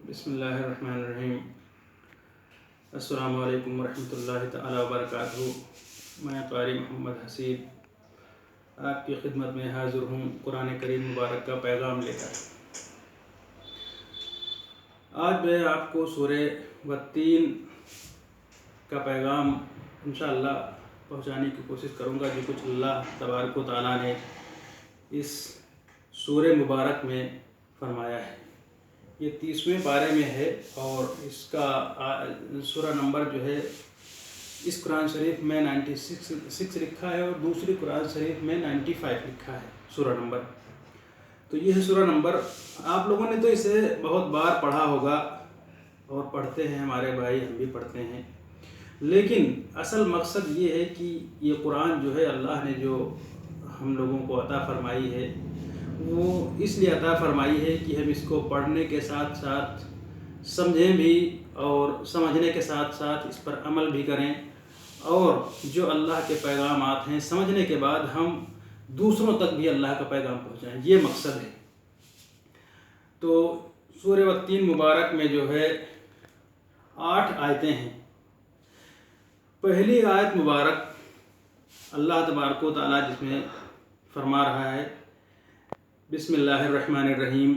بسم اللہ الرحمن الرحیم۔ السلام علیکم ورحمۃ اللہ تعالی وبرکاتہ۔ میں قاری محمد حسیب آپ کی خدمت میں حاضر ہوں قرآن کریم مبارک کا پیغام لے کر۔ آج میں آپ کو سورہ والتین کا پیغام انشاءاللہ پہنچانے کی کوشش کروں گا، جو کچھ اللہ تبارک و تعالیٰ نے اس سورہ مبارک میں فرمایا ہے۔ یہ 30ویں پارے میں ہے اور اس کا سورہ نمبر جو ہے اس قرآن شریف میں 96 لکھا ہے اور دوسری قرآن شریف میں 95 لکھا ہے سورہ نمبر۔ تو یہ ہے سورہ نمبر۔ آپ لوگوں نے تو اسے بہت بار پڑھا ہوگا اور پڑھتے ہیں، ہمارے بھائی ہم بھی پڑھتے ہیں، لیکن اصل مقصد یہ ہے کہ یہ قرآن جو ہے اللہ نے جو ہم لوگوں کو عطا فرمائی ہے وہ اس لیے عطا فرمائی ہے کہ ہم اس کو پڑھنے کے ساتھ ساتھ سمجھیں بھی اور سمجھنے کے ساتھ ساتھ اس پر عمل بھی کریں، اور جو اللہ کے پیغامات ہیں سمجھنے کے بعد ہم دوسروں تک بھی اللہ کا پیغام پہنچائیں، یہ مقصد ہے۔ تو سورہ والتین مبارک میں جو ہے 8 آیتیں ہیں۔ پہلی آیت مبارک اللہ تبارک و تعالیٰ جس میں فرما رہا ہے، بسم اللہ الرحمن الرحیم،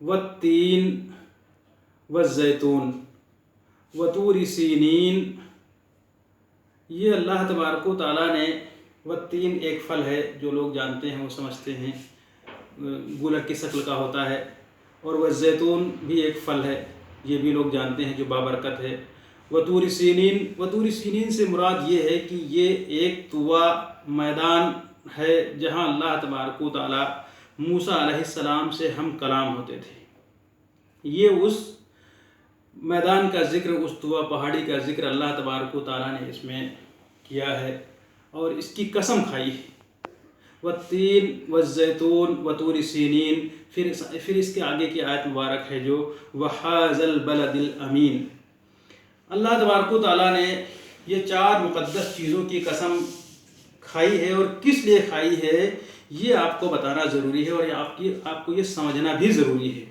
والتین والزیتون وطور سینین۔ یہ اللہ تبارک و تعالیٰ نے، والتین ایک پھل ہے جو لوگ جانتے ہیں، وہ سمجھتے ہیں، گولک کی شکل کا ہوتا ہے، اور والزیتون بھی ایک پھل ہے، یہ بھی لوگ جانتے ہیں، جو بابرکت ہے۔ وطور سینین، وطور سینین سے مراد یہ ہے کہ یہ ایک طوا میدان ہے جہاں اللہ تبارک و تعالیٰ موسیٰ علیہ السلام سے ہم کلام ہوتے تھے۔ یہ اس میدان کا ذکر، اس طوا پہاڑی کا ذکر اللہ تبارک و تعالیٰ نے اس میں کیا ہے اور اس کی قسم کھائی ہے۔ والتین والزیتون وطور سینین، پھر اس کے آگے کی آیت مبارک ہے جو وہذا البلد الامین۔ اللہ تبارک و تعالیٰ نے یہ 4 مقدس چیزوں کی قسم کھائی ہے، اور کس لیے کھائی ہے یہ آپ کو بتانا ضروری ہے، اور آپ کو یہ سمجھنا بھی ضروری ہے۔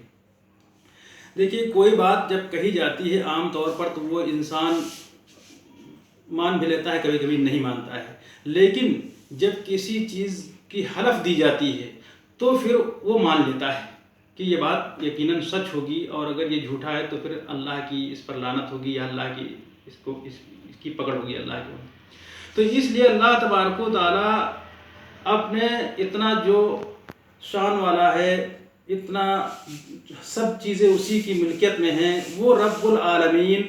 دیکھیے، کوئی بات جب کہی جاتی ہے عام طور پر تو وہ انسان مان بھی لیتا ہے، کبھی کبھی نہیں مانتا ہے، لیکن جب کسی چیز کی حلف دی جاتی ہے تو پھر وہ مان لیتا ہے کہ یہ بات یقیناً سچ ہوگی، اور اگر یہ جھوٹا ہے تو پھر اللہ کی اس پر لعنت ہوگی، یا اللہ کی اس کی پکڑ ہوگی اللہ کی۔ تو اس لیے اللہ تبارک و تعالیٰ اپنے اتنا جو شان والا ہے، اتنا سب چیزیں اسی کی ملکیت میں ہیں، وہ رب العالمین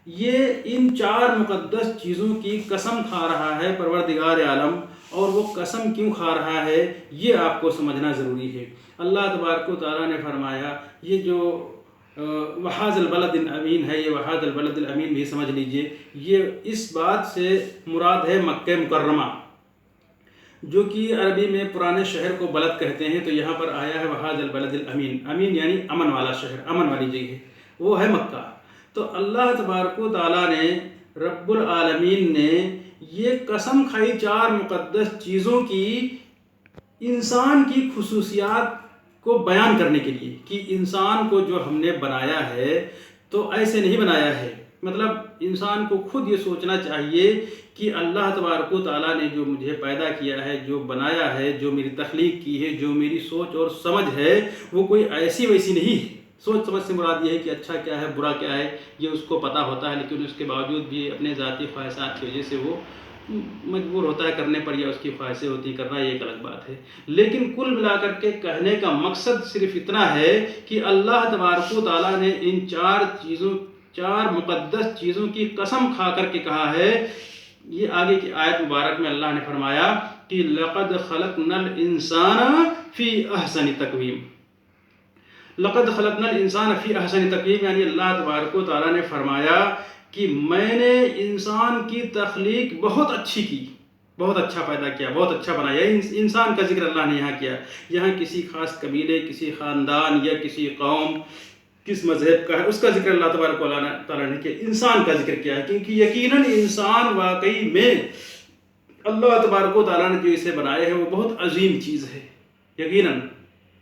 یہ ان 4 مقدس چیزوں کی قسم کھا رہا ہے، پروردگار عالم، اور وہ قسم کیوں کھا رہا ہے یہ آپ کو سمجھنا ضروری ہے۔ اللہ تبارک و تعالیٰ نے فرمایا، یہ جو وہذا البلد الامین ہے، یہ وہذا البلد الامین بھی سمجھ لیجئے، یہ اس بات سے مراد ہے مکہ مکرمہ، جو کہ عربی میں پرانے شہر کو بلد کہتے ہیں، تو یہاں پر آیا ہے وہذا البلد الامین۔ امین یعنی امن والا شہر، امن والی جگہ، وہ ہے مکہ۔ تو اللہ تبارک و تعالیٰ نے، رب العالمین نے یہ قسم کھائی 4 مقدس چیزوں کی، انسان کی خصوصیات کو بیان کرنے کے لیے، کہ انسان کو جو ہم نے بنایا ہے تو ایسے نہیں بنایا ہے، مطلب انسان کو خود یہ سوچنا چاہیے کہ اللہ تبارک و تعالیٰ نے جو مجھے پیدا کیا ہے، جو بنایا ہے، جو میری تخلیق کی ہے، جو میری سوچ اور سمجھ ہے، وہ کوئی ایسی ویسی نہیں ہے۔ سوچ سمجھ سے مراد یہ ہے کہ اچھا کیا ہے، برا کیا ہے، یہ اس کو پتہ ہوتا ہے، لیکن اس کے باوجود بھی اپنے ذاتی خواہشات کی وجہ سے وہ مجبور ہوتا ہے کرنے پر، یا اس کی خواہشیں ہوتی کرنا، یہ ایک الگ بات ہے۔ لیکن کل ملا کر کے کہنے کا مقصد صرف اتنا ہے کہ اللہ تبارک و تعالیٰ نے ان 4 مقدس چیزوں کی قسم کھا کر کے کہا ہے۔ یہ آگے کی آیت مبارک میں اللہ نے فرمایا کہ لَقَدْ خَلَقْنَا الْإِنسَانَ فِي أَحْسَنِ تَقْوِيمٍ۔ لَقَدْ خَلَقْنَا الْإِنسَانَ فِي أَحْسَنِ تَقْوِيمٍ، یعنی اللہ تبارک و تعالیٰ نے فرمایا کہ میں نے انسان کی تخلیق بہت اچھی کی، بہت اچھا پیدا کیا، بہت اچھا بنایا۔ انسان کا ذکر اللہ نے یہاں کیا، یہاں کسی خاص قبیلے، کسی خاندان یا کسی قوم، کس مذہب کا ہے، اس کا ذکر اللہ تبارک و تعالیٰ نے کیا، انسان کا ذکر کیا ہے، کیونکہ یقیناً انسان واقعی میں اللہ تبارک و تعالیٰ نے جو اسے بنایا ہے وہ بہت عظیم چیز ہے، یقیناً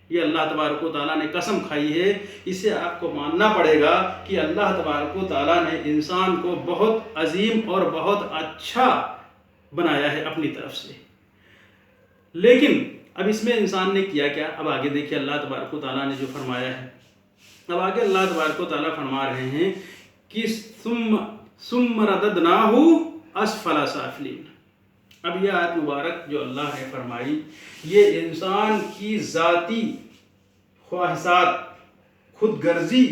یہ اللہ تبارک و تعالیٰ نے قسم کھائی ہے، اسے آپ کو ماننا پڑے گا کہ اللہ تبارک و تعالیٰ نے انسان کو بہت عظیم اور بہت اچھا بنایا ہے اپنی طرف سے۔ لیکن اب اس میں انسان نے کیا کیا؟ اب آگے دیکھیے اللہ تبارک و تعالیٰ نے جو فرمایا ہے۔ اب آگے اللہ تبارک و تعالیٰ فرما رہے ہیں کہ ثم رددناہ اسفل سافلین۔ اب یہ آیت مبارک جو اللہ نے فرمائی، یہ انسان کی ذاتی خواہشات، خود غرضی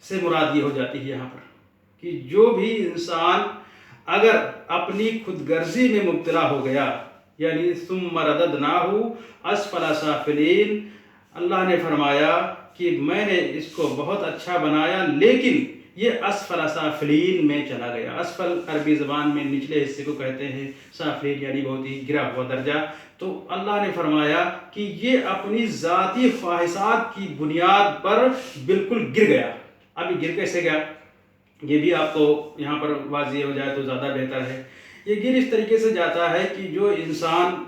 سے مراد یہ ہو جاتی ہے یہاں پر کہ جو بھی انسان اگر اپنی خود غرضی میں مبتلا ہو گیا، یعنی ثم رددناہ اسفل سافلین، اللہ نے فرمایا کہ میں نے اس کو بہت اچھا بنایا لیکن یہ اسفل سافلین میں چلا گیا۔ اسفل عربی زبان میں نچلے حصے کو کہتے ہیں، سافلین یعنی بہت ہی گرا ہوا درجہ۔ تو اللہ نے فرمایا کہ یہ اپنی ذاتی خواہشات کی بنیاد پر بالکل گر گیا۔ اب یہ گر کیسے گیا یہ بھی آپ کو یہاں پر واضح ہو جائے تو زیادہ بہتر ہے۔ یہ گر اس طریقے سے جاتا ہے کہ جو انسان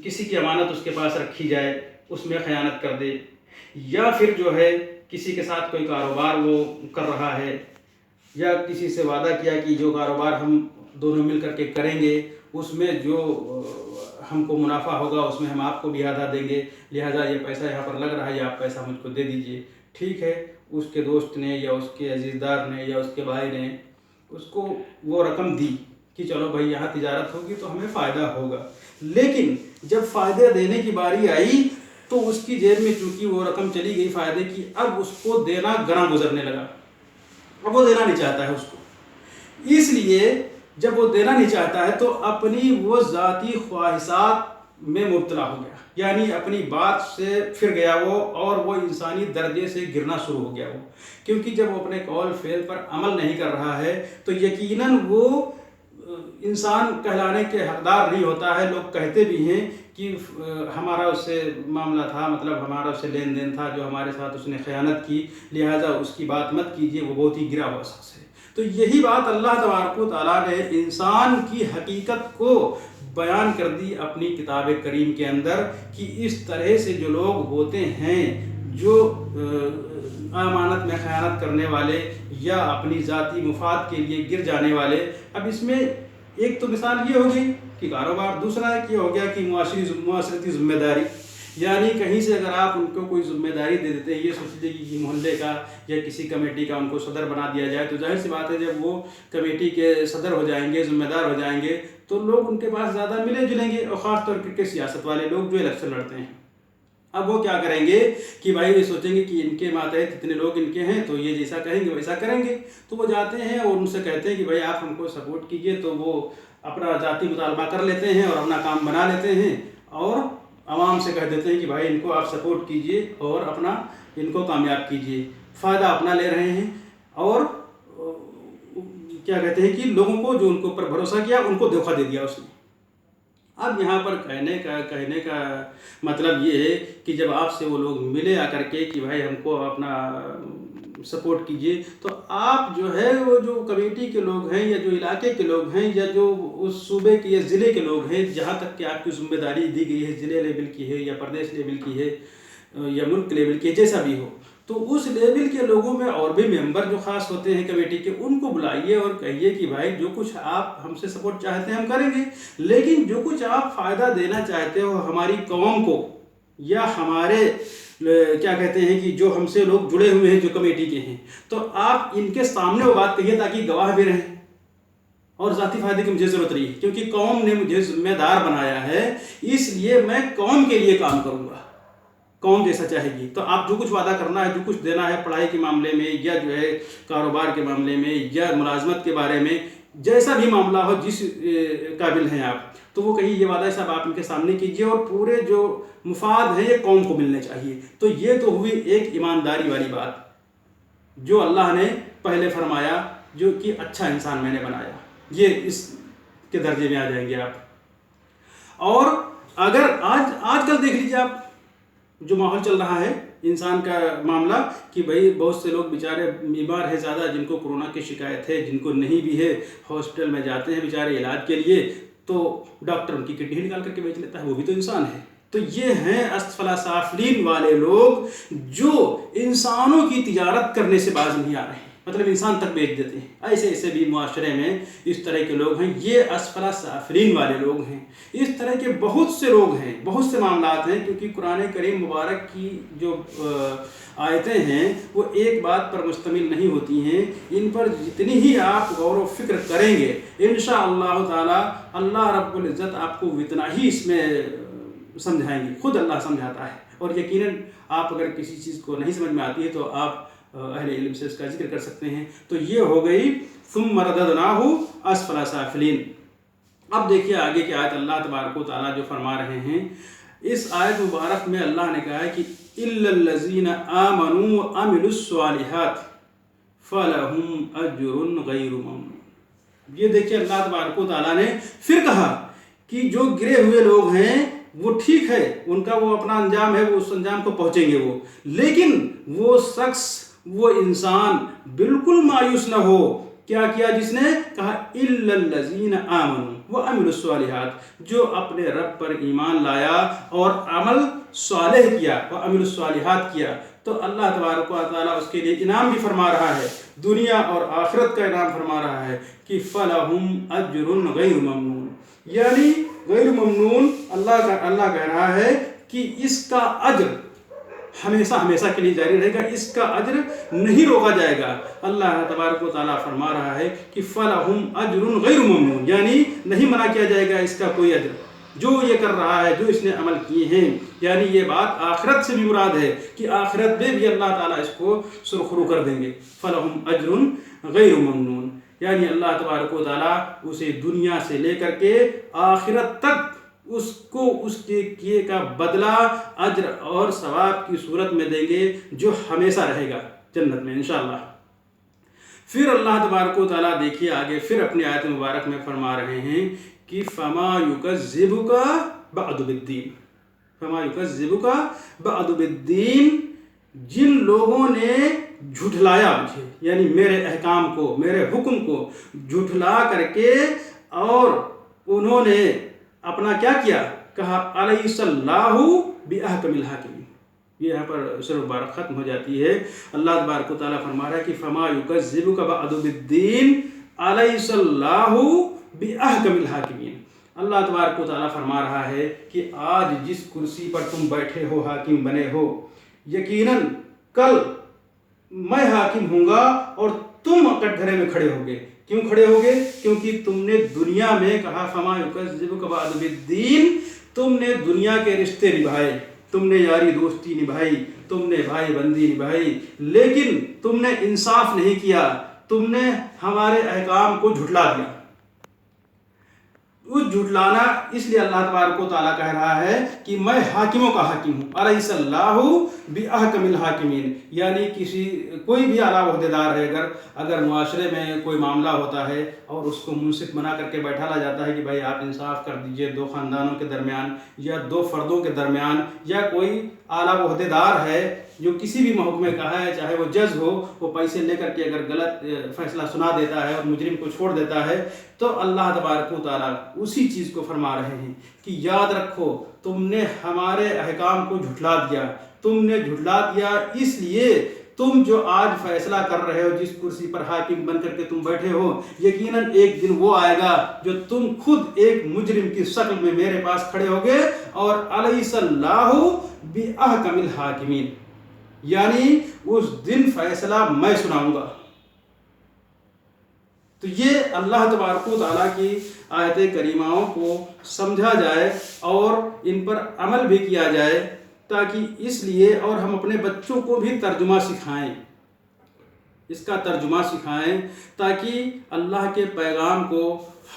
کسی کی امانت اس کے پاس رکھی جائے، اس میں خیانت کر دے، یا پھر جو ہے کسی کے ساتھ کوئی کاروبار وہ کر رہا ہے، یا کسی سے وعدہ کیا کہ جو کاروبار ہم دونوں مل کر کے کریں گے اس میں جو ہم کو منافع ہوگا اس میں ہم آپ کو بھی آدھا دیں گے، لہٰذا یہ پیسہ یہاں پر لگ رہا ہے، آپ پیسہ مجھ کو دے دیجئے۔ ٹھیک ہے، اس کے دوست نے یا اس کے عزیزدار نے یا اس کے بھائی نے اس کو وہ رقم دی کہ چلو بھائی یہاں تجارت ہوگی تو ہمیں فائدہ ہوگا، لیکن جب فائدہ دینے کی باری آئی تو اس کی جیب میں چونکہ وہ رقم چلی گئی فائدے کی، اب اس کو دینا گراں گزرنے لگا، اب وہ دینا نہیں چاہتا ہے اس کو۔ اس لیے جب وہ دینا نہیں چاہتا ہے تو اپنی وہ ذاتی خواہشات میں مبتلا ہو گیا، یعنی اپنی بات سے پھر گیا وہ، اور وہ انسانی درجے سے گرنا شروع ہو گیا وہ، کیونکہ جب وہ اپنے قول فعل پر عمل نہیں کر رہا ہے تو یقیناً وہ انسان کہلانے کے حقدار نہیں ہوتا ہے۔ لوگ کہتے بھی ہیں کہ ہمارا اس سے معاملہ تھا، مطلب ہمارا اس سے لین دین تھا، جو ہمارے ساتھ اس نے خیانت کی، لہٰذا اس کی بات مت کیجیے، وہ بہت ہی گرا ہوا شخص ہے۔ تو یہی بات اللہ تبارک و تعالیٰ نے انسان کی حقیقت کو بیان کر دی اپنی کتاب کریم کے اندر کہ اس طرح سے جو لوگ ہوتے ہیں جو امانت میں خیانت کرنے والے یا اپنی ذاتی مفاد کے لیے گر جانے والے۔ اب اس میں ایک تو مثال یہ ہو گئی کہ کاروبار، دوسرا ایک یہ ہو گیا کہ معاشرتی ذمہ داری، یعنی کہیں سے اگر آپ ان کو کوئی ذمہ داری دے دیتے ہیں، یہ سوچ لیجیے کہ محلے کا یا کسی کمیٹی کا ان کو صدر بنا دیا جائے، تو ظاہر سی بات ہے جب وہ کمیٹی کے صدر ہو جائیں گے، ذمہ دار ہو جائیں گے تو لوگ ان کے پاس زیادہ ملے جلیں گے، اور خاص طور کے سیاست والے لوگ جو الیکشن لڑتے ہیں۔ اب وہ کیا کریں گے کہ بھائی یہ سوچیں گے کہ ان کے ماتحت اتنے لوگ ان کے ہیں تو یہ جیسا کہیں گے ویسا کریں گے، تو وہ جاتے ہیں اور ان سے کہتے ہیں کہ بھائی آپ ہم کو سپورٹ کیجئے، تو وہ اپنا ذاتی مطالبہ کر لیتے ہیں اور اپنا کام بنا لیتے ہیں، اور عوام سے کہہ دیتے ہیں کہ بھائی ان کو آپ سپورٹ کیجئے اور اپنا ان کو کامیاب کیجئے، فائدہ اپنا لے رہے ہیں، اور کیا کہتے ہیں کہ لوگوں کو جو ان کے اوپر بھروسہ کیا ان کو دھوکہ دے دیا اس نے۔ اب یہاں پر کہنے کا مطلب یہ ہے کہ جب آپ سے وہ لوگ ملے آ کر کے کہ بھائی ہم کو اپنا سپورٹ کیجئے، تو آپ جو ہے وہ جو کمیٹی کے لوگ ہیں یا جو علاقے کے لوگ ہیں یا جو اس صوبے کے یا ضلع کے لوگ ہیں جہاں تک کہ آپ کی ذمہ داری دی گئی ہے، ضلع لیول کی ہے یا پردیش لیول کی ہے یا ملک لیول کی ہے، جیسا بھی ہو، تو اس لیول کے لوگوں میں اور بھی ممبر جو خاص ہوتے ہیں کمیٹی کے، ان کو بلائیے اور کہیے کہ بھائی جو کچھ آپ ہم سے سپورٹ چاہتے ہیں ہم کریں گے، لیکن جو کچھ آپ فائدہ دینا چاہتے ہو ہماری قوم کو یا ہمارے کیا کہتے ہیں کہ جو ہم سے لوگ جڑے ہوئے ہیں جو کمیٹی کے ہیں، تو آپ ان کے سامنے وہ بات کہیے تاکہ گواہ بھی رہیں، اور ذاتی فائدے کی مجھے ضرورت نہیں ہے کیونکہ قوم نے مجھے ذمہ دار بنایا ہے، اس لیے میں قوم کے لیے کام کروں گا، قوم جیسا چاہے گی۔ تو آپ جو کچھ وعدہ کرنا ہے، جو کچھ دینا ہے پڑھائی کے معاملے میں یا جو ہے کاروبار کے معاملے میں یا ملازمت کے بارے میں، جیسا بھی معاملہ ہو جس قابل ہیں آپ، تو وہ کہیں یہ وعدہ صاحب آپ ان کے سامنے کیجئے، اور پورے جو مفاد ہیں یہ قوم کو ملنے چاہیے۔ تو یہ تو ہوئی ایک ایمانداری والی بات جو اللہ نے پہلے فرمایا، جو کہ اچھا انسان میں نے بنایا، یہ اس کے درجے میں آ جائیں گے آپ۔ اور اگر آج کل دیکھ لیجیے آپ جو ماحول چل رہا ہے انسان کا معاملہ کہ بھئی بہت سے لوگ بیچارے بیمار ہیں زیادہ، جن کو کرونا کی شکایت ہے، جن کو نہیں بھی ہے، ہاسپٹل میں جاتے ہیں بیچارے علاج کے لیے، تو ڈاکٹر ان کی کڈنی نکال کر کے بیچ لیتا ہے، وہ بھی تو انسان ہے۔ تو یہ ہیں اسفل سافلین والے لوگ جو انسانوں کی تجارت کرنے سے باز نہیں آ رہے ہیں، مطلب انسان تک بیچ دیتے ہیں۔ ایسے ایسے بھی معاشرے میں اس طرح کے لوگ ہیں، یہ اسفل سافلین والے لوگ ہیں۔ اس طرح کے بہت سے لوگ ہیں، بہت سے معاملات ہیں، کیونکہ قرآن کریم مبارک کی جو آیتیں ہیں وہ ایک بات پر مشتمل نہیں ہوتی ہیں، ان پر جتنی ہی آپ غور و فکر کریں گے انشاءاللہ تعالی اللہ رب العزت آپ کو اتنا ہی اس میں سمجھائیں گے، خود اللہ سمجھاتا ہے۔ اور یقیناً آپ اگر کسی چیز کو نہیں سمجھ میں آتی ہے تو آپ اہل علم سے اس کا ذکر کر سکتے ہیں۔ تو یہ ہو گئی ثم رددناہ اسفل سافلین۔ اب دیکھیے آگے کی آیت اللہ تبارک و تعالیٰ جو فرما رہے ہیں، اس آیت مبارک میں اللہ نے کہا ہے کہ الا الذین آمنوا وعملوا الصالحات فلہم اجر غیر ممنون۔ یہ دیکھیے اللہ تبارک و تعالیٰ نے پھر کہا کہ جو گرے ہوئے لوگ ہیں وہ ٹھیک ہے، ان کا وہ اپنا انجام ہے، وہ اس انجام کو پہنچیں گے وہ، لیکن وہ شخص، وہ انسان بالکل مایوس نہ ہو۔ کیا کیا جس نے؟ کہا الا الذین آمنوا وعملوا الصالحات، جو اپنے رب پر ایمان لایا اور عمل صالح کیا، وعملوا الصالحات کیا، تو اللہ تبارک و تعالیٰ اس کے لیے انعام بھی فرما رہا ہے، دنیا اور آخرت کا انعام فرما رہا ہے کہ فَلَهُمْ أَجْرٌ غَيْرُ مَمْنُونَ، یعنی غیر ممنون۔ اللہ کہہ رہا ہے کہ اس کا اجر ہمیشہ ہمیشہ کے لیے جاری رہے گا، اس کا اجر نہیں روکا جائے گا۔ اللہ تبارک و تعالیٰ فرما رہا ہے کہ فَلَهُمْ أَجْرٌ غَيْرُ مَمْنُونَ، یعنی نہیں منع کیا جائے گا اس کا کوئی اجر، جو یہ کر رہا ہے، جو اس نے عمل کیے ہیں۔ یعنی یہ بات آخرت سے بھی مراد ہے کہ آخرت میں بھی اللہ تعالیٰ اس کو سرخرو کر دیں گے۔ فَلَهُمْ أَجْرٌ غَيْرُ مَمْنُونَ، یعنی اللہ تبارک و تعالیٰ اسے دنیا سے لے کر کے آخرت تک اس کو اس کے کیے کا بدلہ اجر اور ثواب کی صورت میں دیں گے، جو ہمیشہ رہے گا جنت میں انشاءاللہ۔ پھر اللہ تبارک و تعالیٰ دیکھیے آگے پھر اپنی آیت مبارک میں فرما رہے ہیں کہ فَمَا يُكَذِّبُكَ بَعْدُ بِالدِّينِ، فَمَا يُكَذِّبُكَ بَعْدُ بِالدِّينِ، جن لوگوں نے جھٹلایا مجھے، یعنی میرے احکام کو، میرے حکم کو جھٹلا کر کے، اور انہوں نے اپنا کیا کیا؟ کہا الیس اللہ بأحکم الحاکمین۔ یہ یہاں پر سورہ مبارک ختم ہو جاتی ہے۔ اللہ تبارک و تعالیٰ فرما رہا ہے کہ فما یکذبک بعد بالدین الیس اللہ بأحکم الحاکمین۔ اللہ تبارک و تعالیٰ فرما رہا ہے کہ آج جس کرسی پر تم بیٹھے ہو، حاکم بنے ہو، یقیناً کل میں حاکم ہوں گا اور تم کٹگرے میں کھڑے ہوگے۔ کیوں کھڑے ہوگے؟ کیونکہ تم نے دنیا میں کہا فما یکذبک بعد بالدین، تم نے دنیا کے رشتے نبھائے، تم نے یاری دوستی نبھائی، تم نے بھائی بندی نبھائی، لیکن تم نے انصاف نہیں کیا، تم نے ہمارے احکام کو جھٹلا دیا۔ اس جھٹلانا اس لیے اللہ تبارک و تعالیٰ کہہ رہا ہے کہ میں حاکموں کا حاکم ہوں، الیس اللہ بأحکم الحاکمین، یعنی کوئی بھی اعلیٰ عہدیدار ہے، اگر معاشرے میں کوئی معاملہ ہوتا ہے اور اس کو منصف بنا کر کے بیٹھا لا جاتا ہے کہ بھائی آپ انصاف کر دیجئے دو خاندانوں کے درمیان یا دو فردوں کے درمیان، یا کوئی اعلیٰ عہدیدار ہے جو کسی بھی محکمے کا ہے، چاہے وہ جج ہو، وہ پیسے لے کر کے اگر غلط فیصلہ سنا دیتا ہے اور مجرم کو چھوڑ دیتا ہے، تو اللہ تبارک و تعالیٰ اسی چیز کو فرما رہے ہیں کہ یاد رکھو تم نے ہمارے احکام کو جھٹلا دیا، تم نے جھٹلا دیا، اس لیے تم جو آج فیصلہ کر رہے ہو، جس کرسی پر حاکم بن کر کے تم بیٹھے ہو، یقیناً ایک دن وہ آئے گا جو تم خود ایک مجرم کی شکل میں میرے پاس کھڑے ہوگے، اور الیس اللہ بأحکم الحاکمین، یعنی اس دن فیصلہ میں سناؤں گا۔ تو یہ اللہ تبارک و تعالیٰ کی آیت کریماؤں کو سمجھا جائے اور ان پر عمل بھی کیا جائے، تاکہ اس لیے اور ہم اپنے بچوں کو بھی ترجمہ سکھائیں، اس کا ترجمہ سکھائیں، تاکہ اللہ کے پیغام کو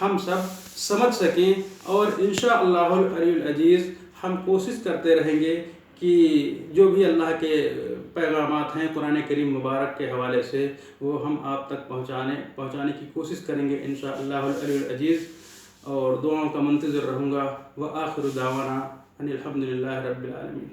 ہم سب سمجھ سکیں، اور انشاءاللہ العلی العزیز ہم کوشش کرتے رہیں گے کہ جو بھی اللہ کے پیغامات ہیں قرآن کریم مبارک کے حوالے سے، وہ ہم آپ تک پہنچانے کی کوشش کریں گے انشاءاللہ العلی العزیز، اور دعاؤں کا منتظر رہوں گا۔ وآخر دعوانا ان الحمدللہ رب العالمین۔